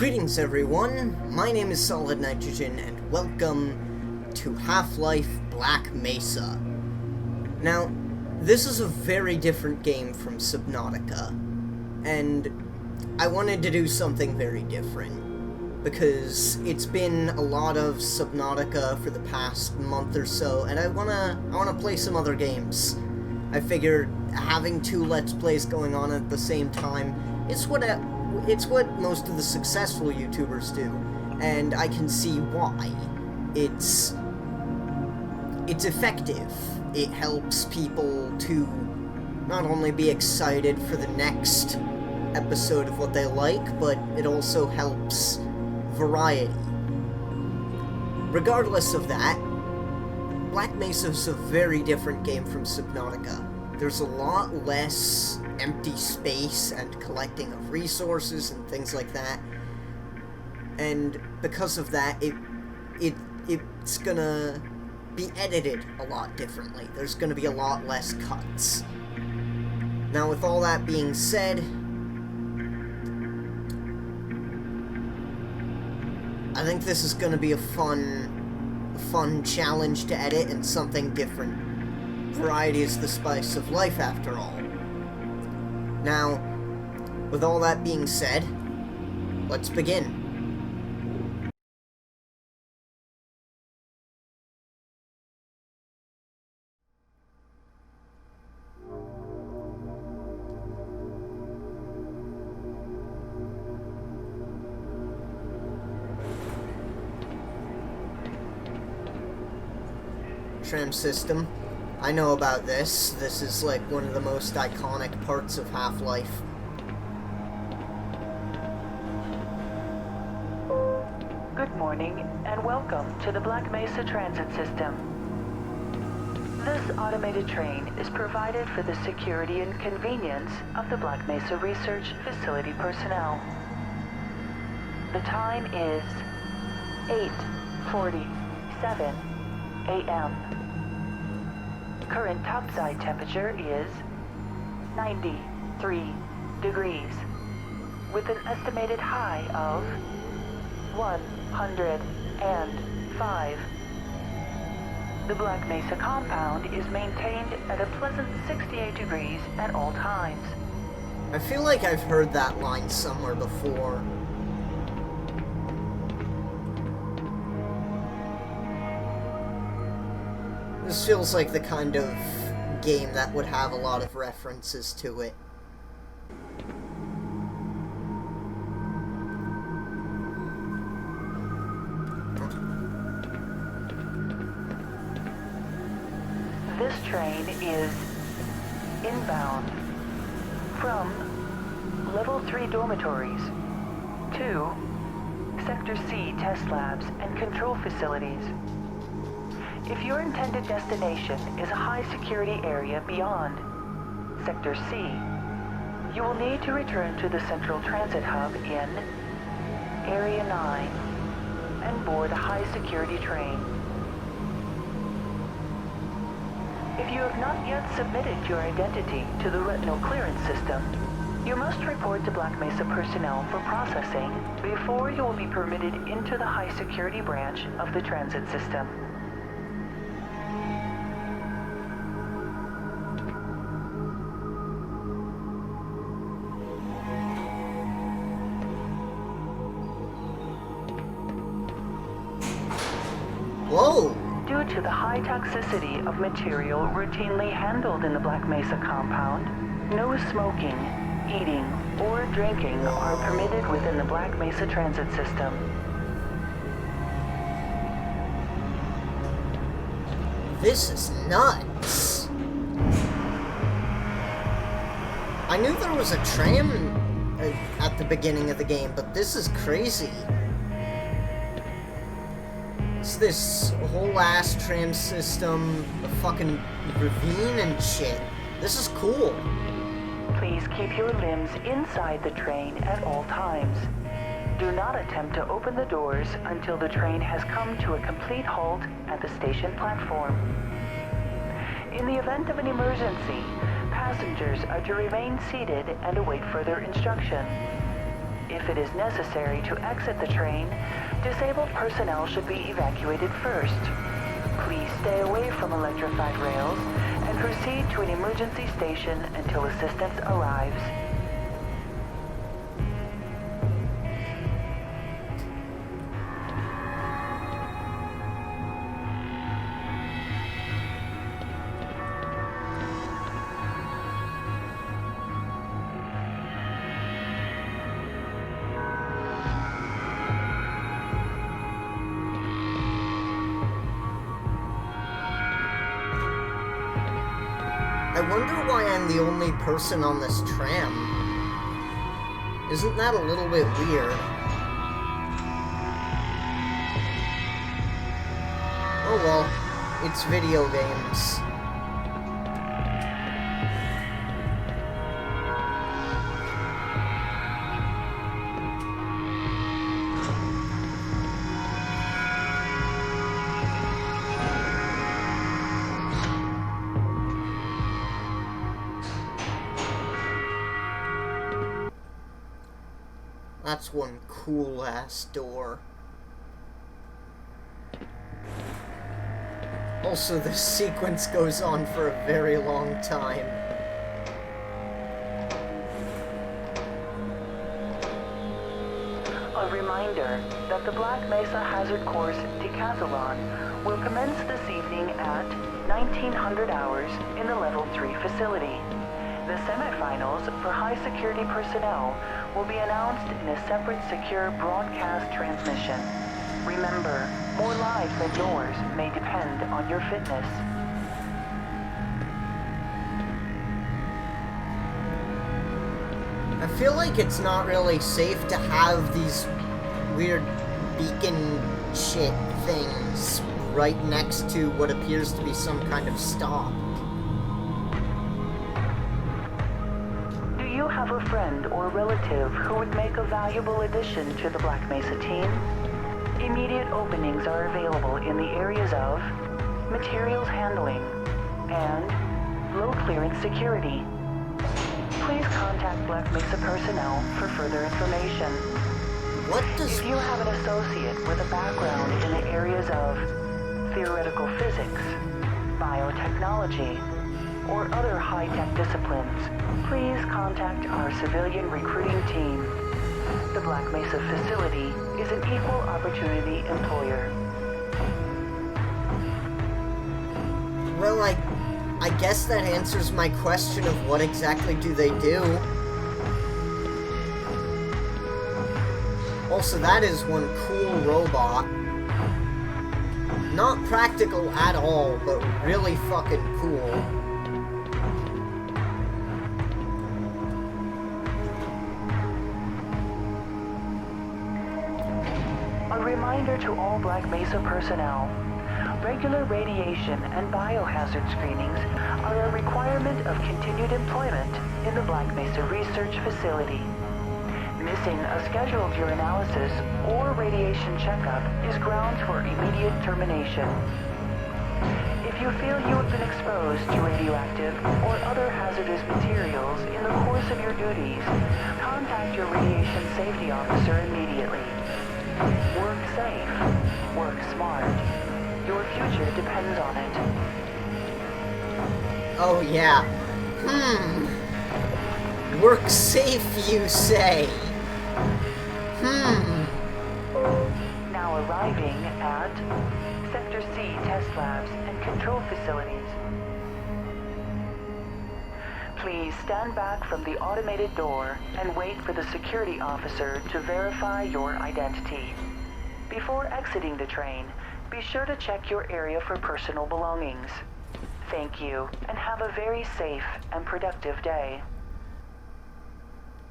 Greetings everyone, my name is Solid Nitrogen and welcome to Half-Life Black Mesa. Now, this is a very different game from Subnautica, and I wanted to do something very different, because it's been a lot of Subnautica for the past month or so, and I wanna play some other games. I figured having two Let's Plays going on at the same time is it's what most of the successful YouTubers do, and I can see why. It's effective. It helps people to not only be excited for the next episode of what they like, but it also helps variety. Regardless of that, Black Mesa is a very different game from Subnautica. There's a lot less empty space and collecting of resources and things like that. And because of that, it's gonna be edited a lot differently. There's gonna be a lot less cuts. Now, with all that being said, I think this is gonna be a fun challenge to edit and something different. Variety is the spice of life, after all. Now, with all that being said, let's begin. Tram system. I know about this. This is like one of the most iconic parts of Half-Life. Good morning and welcome to the Black Mesa Transit System. This automated train is provided for the security and convenience of the Black Mesa Research Facility personnel. The time is 8:47 a.m. Current topside temperature is 93 degrees, with an estimated high of 105. The Black Mesa compound is maintained at a pleasant 68 degrees at all times. I feel like I've heard that line somewhere before. This feels like the kind of game that would have a lot of references to it. This train is inbound from Level 3 dormitories to Sector C test labs and control facilities. If your intended destination is a high-security area beyond Sector C, you will need to return to the Central Transit Hub in Area 9 and board a high-security train. If you have not yet submitted your identity to the retinal clearance system, you must report to Black Mesa personnel for processing before you will be permitted into the high-security branch of the transit system. Whoa! Due to the high toxicity of material routinely handled in the Black Mesa compound, no smoking, eating, or drinking are permitted within the Black Mesa transit system. This is nuts! I knew there was a tram at the beginning of the game, but this is crazy. It's this whole ass tram system, a fucking ravine and shit. This is cool. Please keep your limbs inside the train at all times. Do not attempt to open the doors until the train has come to a complete halt at the station platform. In the event of an emergency, passengers are to remain seated and await further instruction. If it is necessary to exit the train, disabled personnel should be evacuated first. Please stay away from electrified rails and proceed to an emergency station until assistance arrives. I wonder why I'm the only person on this tram. Isn't that a little bit weird? Oh well, it's video games. That's one cool-ass door. Also, this sequence goes on for a very long time. A reminder that the Black Mesa Hazard Course Decathlon will commence this evening at 1900 hours in the Level 3 facility. The semifinals for high-security personnel will be announced in a separate secure broadcast transmission. Remember, more lives than yours may depend on your fitness. I feel like it's not really safe to have these weird beacon shit things right next to what appears to be some kind of stop. Do you have a friend or relative who would make a valuable addition to the Black Mesa team? Immediate openings are available in the areas of materials handling and low clearance security. Please contact Black Mesa personnel for further information. What does... If you have an associate with a background in the areas of theoretical physics, biotechnology, or other high-tech disciplines, please contact our civilian recruiting team. The Black Mesa facility is an equal opportunity employer. Well, I guess that answers my question of what exactly do they do. Also, that is one cool robot. Not practical at all, but really fucking cool. A reminder to all Black Mesa personnel. Regular radiation and biohazard screenings are a requirement of continued employment in the Black Mesa Research Facility. Missing a scheduled urinalysis or radiation checkup is grounds for immediate termination. If you feel you have been exposed to radioactive or other hazardous materials in the course of your duties, contact your radiation safety officer immediately. Work safe. Work smart. Your future depends on it. Oh, yeah. Work safe, you say? Now arriving at Sector C test labs and control facilities. Please stand back from the automated door and wait for the security officer to verify your identity. Before exiting the train, be sure to check your area for personal belongings. Thank you, and have a very safe and productive day.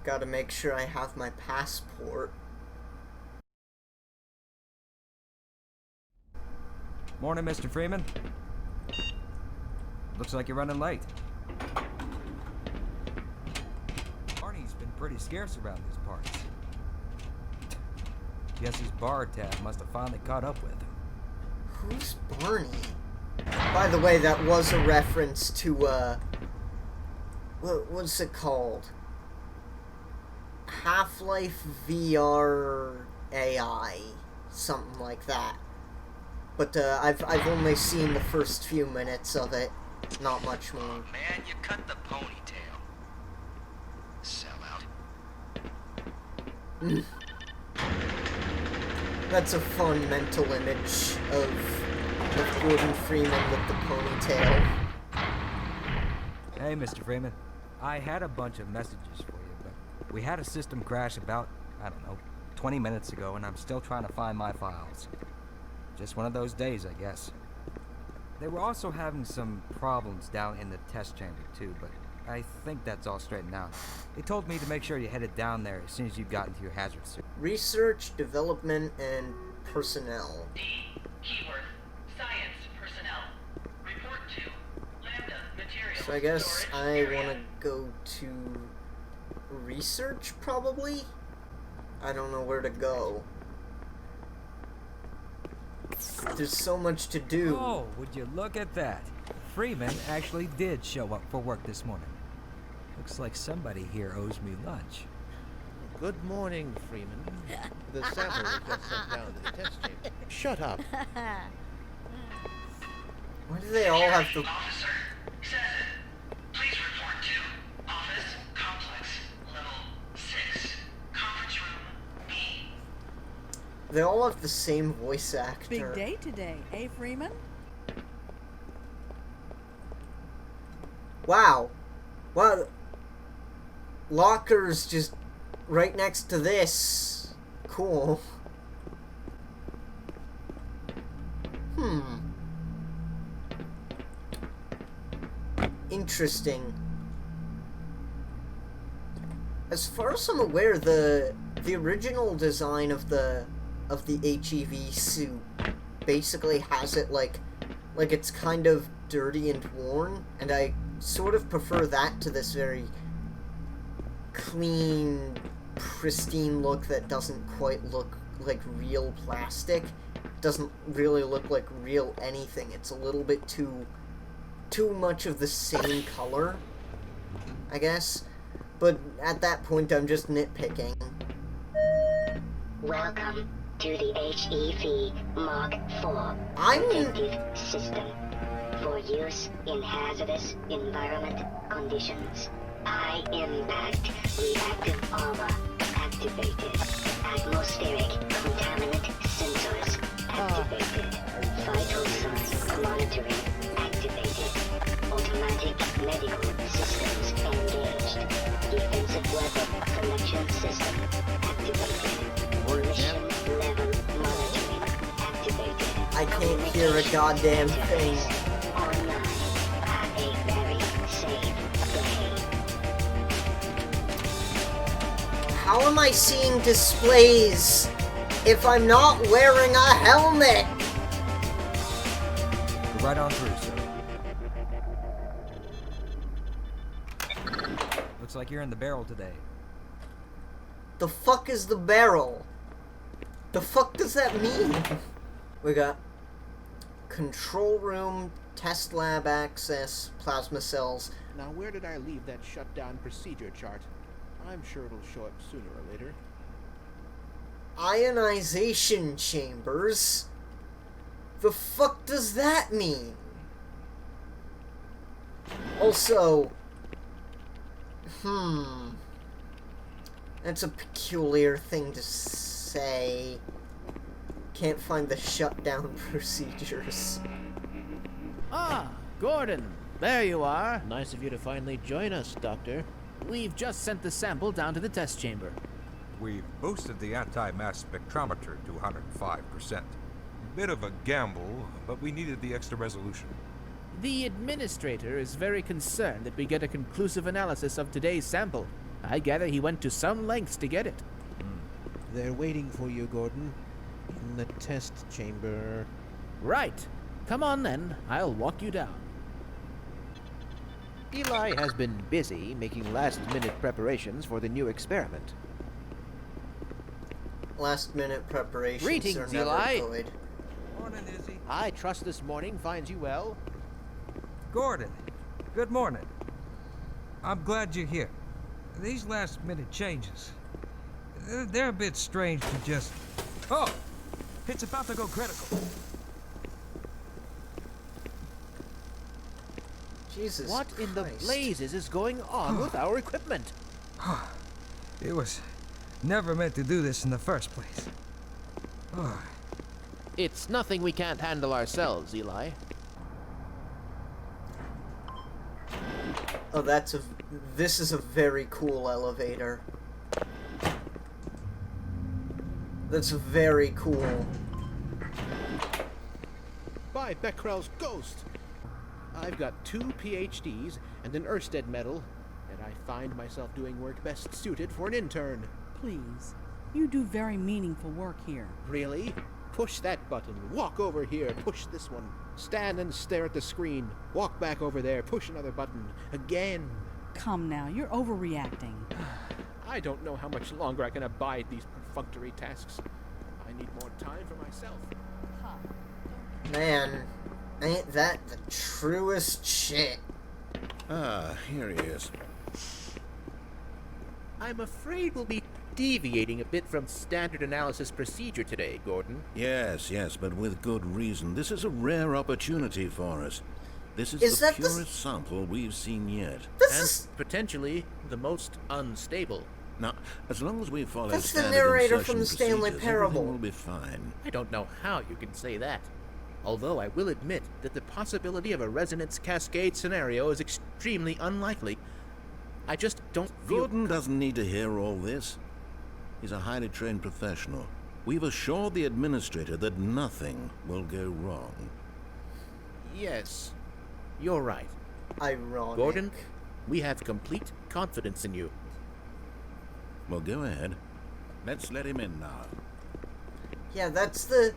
Gotta make sure I have my passport. Morning, Mr. Freeman. Looks like you're running late. Barney's been pretty scarce around these parts. Guess his bar tab must have finally caught up with him. Who's Barney? By the way, that was a reference to, what's it called? Half-Life VR AI, something like that. But I've only seen the first few minutes of it, not much more. Oh, man, you cut the ponytail. Sellout. That's a fun mental image of Gordon Freeman with the ponytail. Hey, Mr. Freeman. I had a bunch of messages for you, but we had a system crash about, I don't know, 20 minutes ago, and I'm still trying to find my files. Just one of those days, I guess. They were also having some problems down in the test chamber, too, but I think that's all straightened out. They told me to make sure you headed down there as soon as you got into your hazard suit. Research, development, and personnel. D. Keyword. Science personnel. Report to Lambda Materials. So I guess Storage I Area. want to go to research, probably? I don't know where to go. There's so much to do. Oh, would you look at that? Freeman actually did show up for work this morning. Looks like somebody here owes me lunch. Good morning, Freeman. The sample was just sent down to the test chamber. Shut up. Why do they all have to... Officer, says it. Please report to office complex level 6, conference room B. They all have the same voice actor. Big day today, eh, Freeman? Wow. Wow. Locker's just right next to this. Cool. Interesting. As far as I'm aware, the original design of the HEV suit basically has it like it's kind of dirty and worn, and I sort of prefer that to this very clean, pristine look that doesn't quite look like real plastic. Doesn't really look like real anything. It's a little bit too much of the same color, I guess. But at that point, I'm just nitpicking. Welcome to the HEV Mark IV I'm- protective system for use in hazardous environment conditions. High impact reactive armor activated. Atmospheric contaminant sensors activated. Vital sign monitoring activated. Automatic medical systems engaged. Defensive weapon selection system activated. Mission level monitoring activated. I can't hear a goddamn thing. Online. Have a very safe day. How am I seeing displays if I'm not wearing a helmet? Go right on through, sir. Looks like you're in the barrel today. The fuck is the barrel? The fuck does that mean? We got control room, test lab access, plasma cells. Now, where did I leave that shutdown procedure chart? I'm sure it'll show up sooner or later. Ionization chambers? The fuck does that mean? Also, that's a peculiar thing to say. Can't find the shutdown procedures. Ah, Gordon, there you are. Nice of you to finally join us, Doctor. We've just sent the sample down to the test chamber. We've boosted the anti-mass spectrometer to 105%. Bit of a gamble, but we needed the extra resolution. The administrator is very concerned that we get a conclusive analysis of today's sample. I gather he went to some lengths to get it. They're waiting for you, Gordon. In the test chamber. Right. Come on then, I'll walk you down. Eli has been busy making last-minute preparations for the new experiment. Last minute preparations Greetings, are never Eli. good. Morning, Izzy. I trust this morning finds you well. Gordon, good morning. I'm glad you're here. These last-minute changes, they're a bit strange to just... Oh! It's about to go critical. Jesus What in the Christ. blazes is going on with our equipment? It was never meant to do this in the first place. It's nothing we can't handle ourselves, Eli. Oh, this is a very cool elevator. That's very cool. By Becquerel's ghost! I've got 2 PhDs and an Ørsted medal, and I find myself doing work best suited for an intern. Please. You do very meaningful work here. Really? Push that button, walk over here, push this one. Stand and stare at the screen, walk back over there, push another button. Again. Come now, you're overreacting. I don't know how much longer I can abide these perfunctory tasks. I need more time for myself. Man, ain't that the truest shit? Ah, here he is. I'm afraid we'll be deviating a bit from standard analysis procedure today, Gordon. Yes, but with good reason. This is a rare opportunity for us. This is Is the that the- purest sample we've seen yet. This And potentially the most unstable. Now, as long as we follow That's the standard narrator insertion from the Stanley procedures, Parable. everything will be fine. I don't know how you can say that. Although I will admit that the possibility of a resonance cascade scenario is extremely unlikely. I just don't feel... Gordon doesn't need to hear all this. He's a highly trained professional. We've assured the administrator that nothing will go wrong. Yes, you're right. Ironic. Gordon, we have complete confidence in you. Well, go ahead. Let's let him in now. Yeah, that's the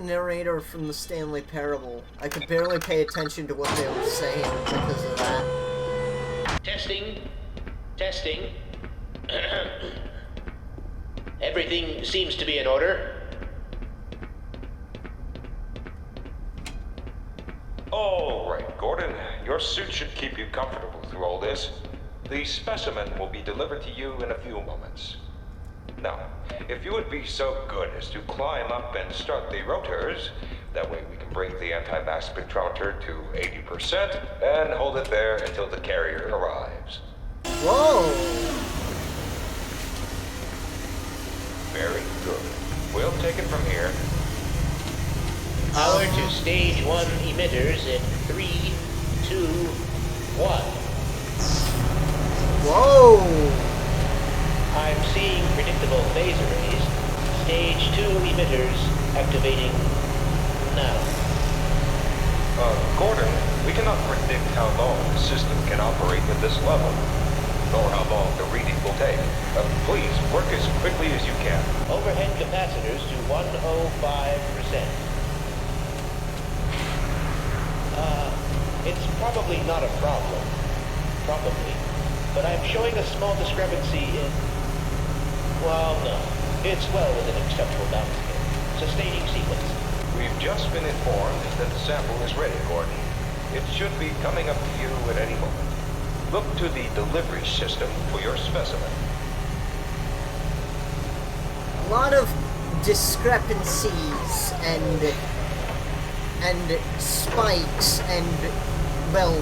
narrator from the Stanley Parable. I could barely pay attention to what they were saying because of that. Testing. Everything seems to be in order. All right, Gordon. Your suit should keep you comfortable through all this. The specimen will be delivered to you in a few moments. Now, if you would be so good as to climb up and start the rotors, that way we can bring the anti-mass spectrometer to 80% and hold it there until the carrier arrives. Whoa! Very good. We'll take it from here. Power to stage 1 emitters in 3, 2, 1. Whoa! I'm seeing predictable phase arrays. Stage 2 emitters activating now. Gordon, we cannot predict how long the system can operate at this level, nor how long the reading will take. Please, work as quickly as you can. Overhead capacitors to 105%. It's probably not a problem. Probably. But I'm showing a small discrepancy in... Well, no. It's well within acceptable bounds here. Sustaining sequence. We've just been informed that the sample is ready, Gordon. It should be coming up to you at any moment. Look to the delivery system for your specimen. A lot of discrepancies and spikes and, well,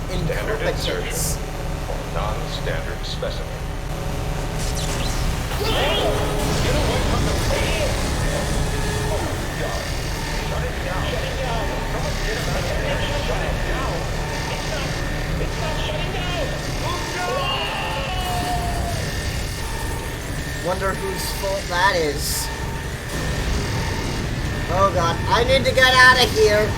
Standard insertion incompetence. for non-standard specimen. Wonder whose fault that is. Oh god, I need to get out of here!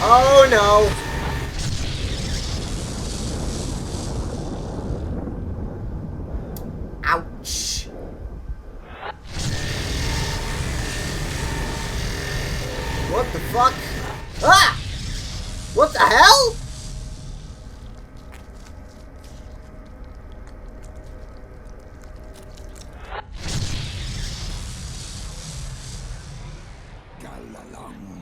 Oh no! Ouch. What the fuck? Ah! What the hell? Lalang.